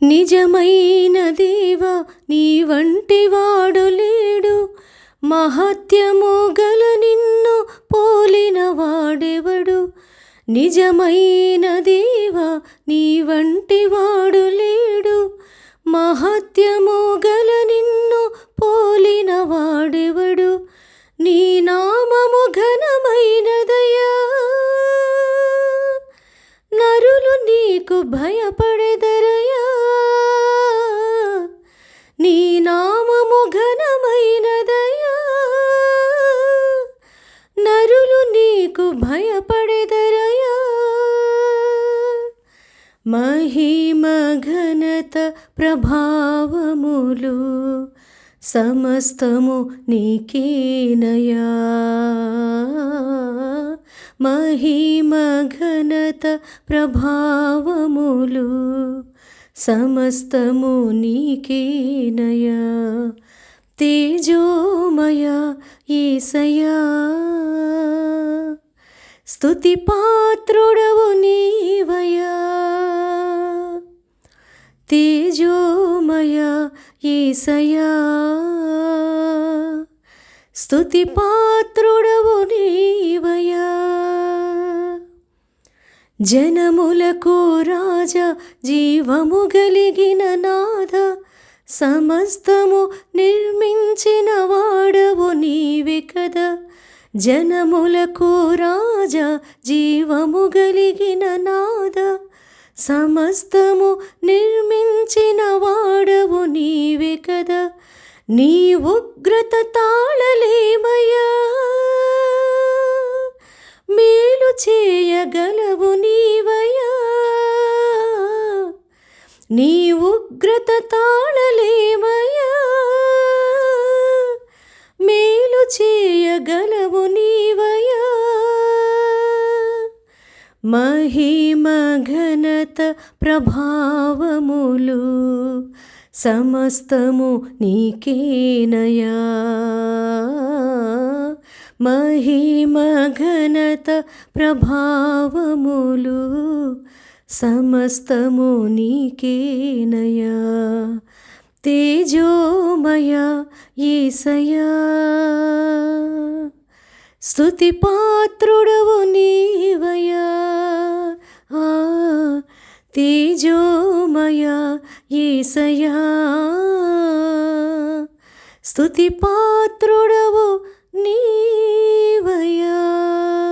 నిజమైన దేవా నీ వంటి వాడు లేడు, మహత్యము గల నిన్ను పోలిన వాడెవడు. నిజమైన దేవా నీ వంటి వాడు లేడు, మహత్యము గల నిన్ను పోలిన వాడెవడు. నీ నామము ఘనమైనదయా, నరులు నీకు భయపడెదరయా. నీ నామము ఘనమైనదయా, నరులు నీకు భయపడెదరయా. మహిమ ఘనత ప్రభావములు సమస్తము నీకేనయా. మహిమ ఘనత ప్రభావములు సమస్తము నీకేనయా. తేజోమయ యేసయ్యా, స్తుతి పాత్రుడవు నీవయ్యా. తేజోమయ యేసయ్యా, స్తుతి పాత్రుడవు నీవయ్యా. జనములకు రాజా, జీవము గలిగిన నాథ, సమస్తము నిర్మించిన వాడవు నీవే కదా. జనములకు రాజా, జీవము గలిగిన నాథ, సమస్తము నిర్మించిన వాడవు నీవే కదా. నీ ఉగ్రత తాళలేమయ్యా, మేలు చేయగలవు నీవయ్యా. నీ ఉగ్రత తాళలేమయ్యా, మేలు చేయగలవు నీవయ్యా. మహిమ ఘనత ప్రభావములు సమస్తము నీకేనయా. మహిమ ఘనత ప్రభావములు సమస్తము నీకేనయా. తేజోమయ యేసయ్యా, స్తుతి పాత్రుడవు నీవయ్యా. తేజోమయ యేసయ్యా, స్తుతి పాత్రుడవు నీ